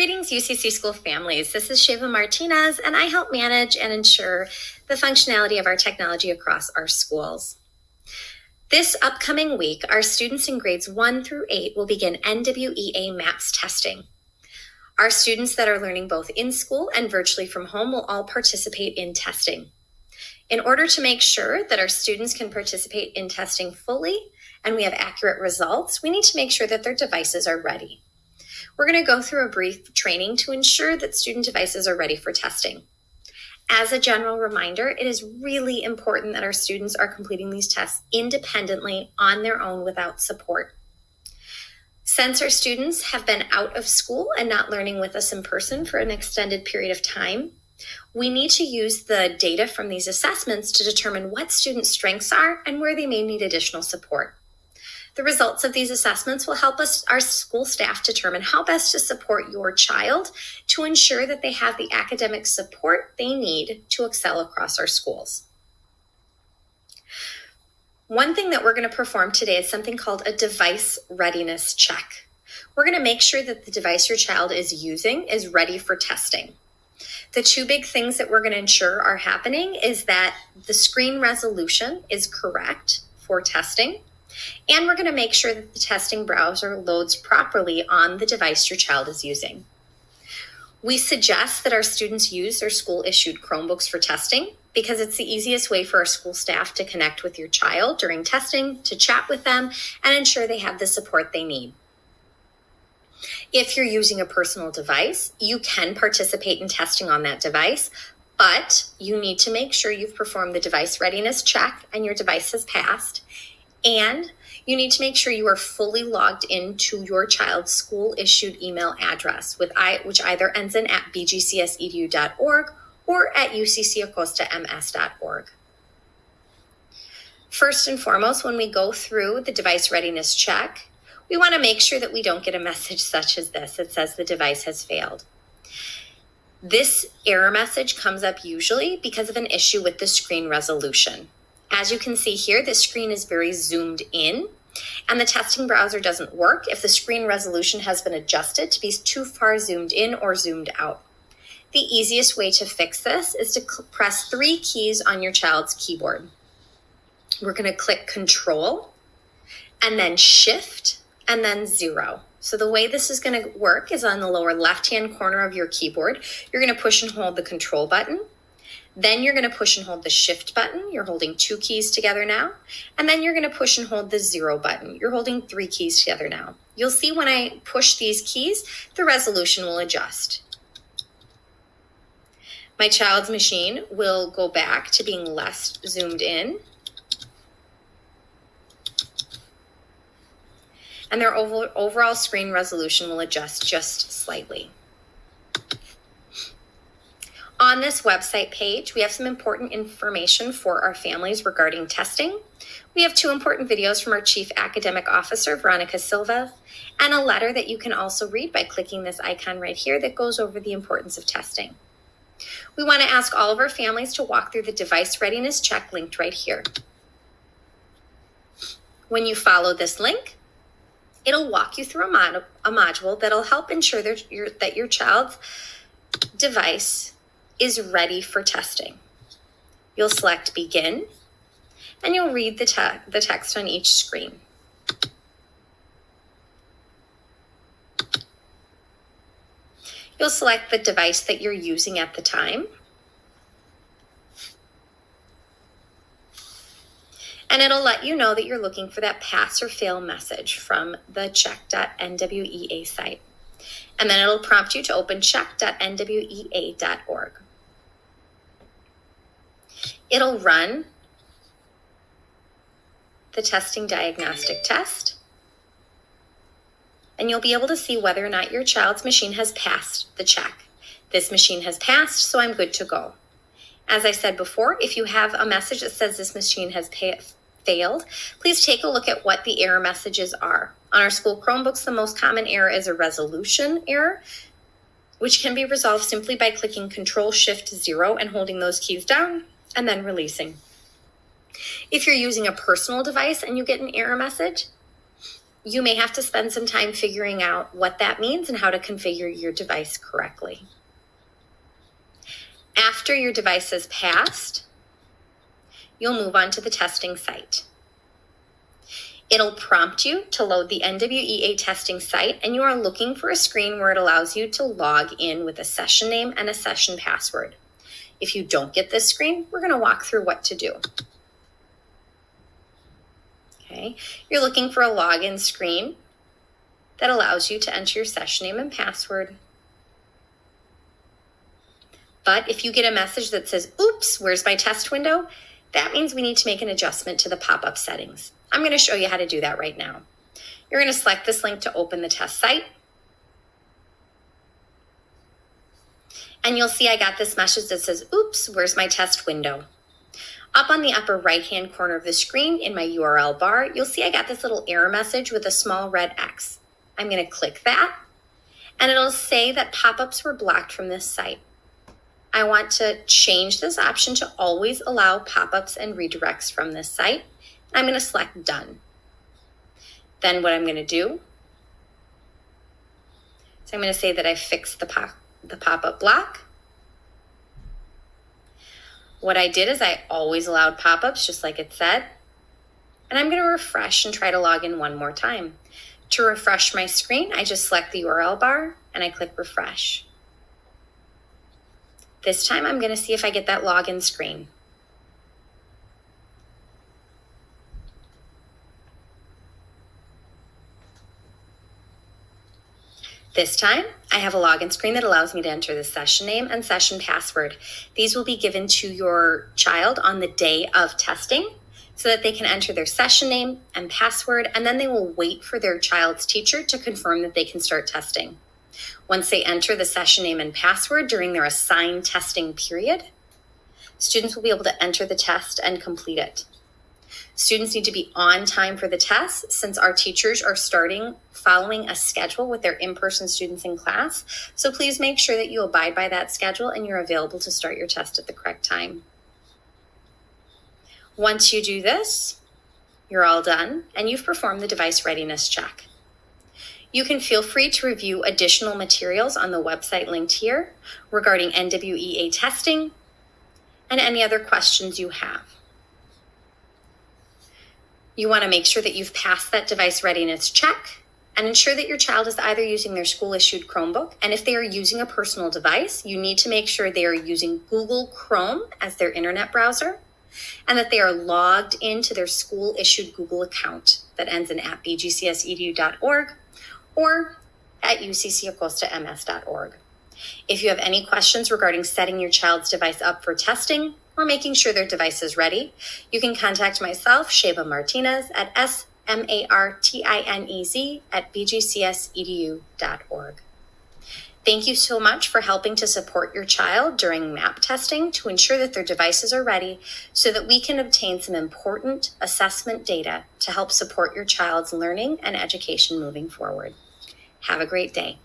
Greetings, UCC School families. This is Sheva Martinez, and I help manage and ensure the functionality of our technology across our schools. This upcoming week, our students in grades 1 through 8 will begin NWEA MAPS testing. Our students that are learning both in school and virtually from home will all participate in testing. In order to make sure that our students can participate in testing fully and we have accurate results, we need to make sure that their devices are ready. We're going to go through a brief training to ensure that student devices are ready for testing. As a general reminder, it is really important that our students are completing these tests independently on their own without support. Since our students have been out of school and not learning with us in person for an extended period of time, we need to use the data from these assessments to determine what student strengths are and where they may need additional support. The results of these assessments will help us, our school staff, determine how best to support your child to ensure that they have the academic support they need to excel across our schools. One thing that we're going to perform today is something called a Device Readiness Check. We're going to make sure that the device your child is using is ready for testing. The two big things that we're going to ensure are happening is that the screen resolution is correct for testing, and we're going to make sure that the testing browser loads properly on the device your child is using. We suggest that our students use their school-issued Chromebooks for testing because it's the easiest way for our school staff to connect with your child during testing, to chat with them, and ensure they have the support they need. If you're using a personal device, you can participate in testing on that device, but you need to make sure you've performed the device readiness check and your device has passed. And you need to make sure you are fully logged into your child's school-issued email address, which either ends in at bgcsedu.org or at uccacostams.org. First and foremost, when we go through the device readiness check, we want to make sure that we don't get a message such as this that says the device has failed. This error message comes up usually because of an issue with the screen resolution. As you can see here, the screen is very zoomed in, and the testing browser doesn't work if the screen resolution has been adjusted to be too far zoomed in or zoomed out. The easiest way to fix this is to press 3 keys on your child's keyboard. We're going to click Control, and then Shift, and then 0. So the way this is going to work is on the lower left-hand corner of your keyboard. You're going to push and hold the Control button. Then you're going to push and hold the Shift button. You're holding 2 keys together now. And then you're going to push and hold the 0 button. You're holding 3 keys together now. You'll see when I push these keys, the resolution will adjust. My child's machine will go back to being less zoomed in. And their overall screen resolution will adjust just slightly. On this website page, we have some important information for our families regarding testing. We have 2 important videos from our Chief Academic Officer, Veronica Silva, and a letter that you can also read by clicking this icon right here that goes over the importance of testing. We want to ask all of our families to walk through the device readiness check linked right here. When you follow this link, it'll walk you through a module that'll help ensure that your child's device is ready for testing. You'll select Begin, and you'll read the text on each screen. You'll select the device that you're using at the time, and it'll let you know that you're looking for that pass or fail message from the check.nwea site. And then it'll prompt you to open check.nwea.org. It'll run the testing diagnostic test, and you'll be able to see whether or not your child's machine has passed the check. This machine has passed, so I'm good to go. As I said before, if you have a message that says this machine has failed, please take a look at what the error messages are. On our school Chromebooks, the most common error is a resolution error, which can be resolved simply by clicking Control-Shift-0 and holding those keys down and then releasing. If you're using a personal device and you get an error message, You may have to spend some time figuring out what that means and how to configure your device correctly. After your device is passed, you'll move on to the testing site. It'll prompt you to load the NWEA testing site, and you are looking for a screen where it allows you to log in with a session name and a session password. If you don't get this screen, we're going to walk through what to do. Okay, you're looking for a login screen that allows you to enter your session name and password. But if you get a message that says, oops, where's my test window? That means we need to make an adjustment to the pop-up settings. I'm going to show you how to do that right now. You're going to select this link to open the test site. And you'll see I got this message that says, oops, where's my test window? Up on the upper right-hand corner of the screen in my URL bar, you'll see I got this little error message with a small red X. I'm going to click that, and it'll say that pop-ups were blocked from this site. I want to change this option to always allow pop-ups and redirects from this site. I'm going to select Done. Then what I'm going to do is I'm going to say that I fixed the pop-up block. What I did is I always allowed pop-ups, just like it said. And I'm going to refresh and try to log in one more time. To refresh my screen, I just select the URL bar and I click Refresh. This time I'm going to see if I get that login screen. This time, I have a login screen that allows me to enter the session name and session password. These will be given to your child on the day of testing so that they can enter their session name and password, and then they will wait for their child's teacher to confirm that they can start testing. Once they enter the session name and password during their assigned testing period, students will be able to enter the test and complete it. Students need to be on time for the test since our teachers are following a schedule with their in-person students in class. So please make sure that you abide by that schedule and you're available to start your test at the correct time. Once you do this, you're all done and you've performed the device readiness check. You can feel free to review additional materials on the website linked here regarding NWEA testing and any other questions you have. You want to make sure that you've passed that device readiness check and ensure that your child is either using their school-issued Chromebook, and if they are using a personal device, you need to make sure they are using Google Chrome as their internet browser, and that they are logged into their school-issued Google account that ends in @bgcsedu.org or at uccacostams.org. If you have any questions regarding setting your child's device up for testing or making sure their device is ready, you can contact myself, Sheva Martinez, at smartinez@bgcsedu.org. Thank you so much for helping to support your child during MAP testing to ensure that their devices are ready so that we can obtain some important assessment data to help support your child's learning and education moving forward. Have a great day.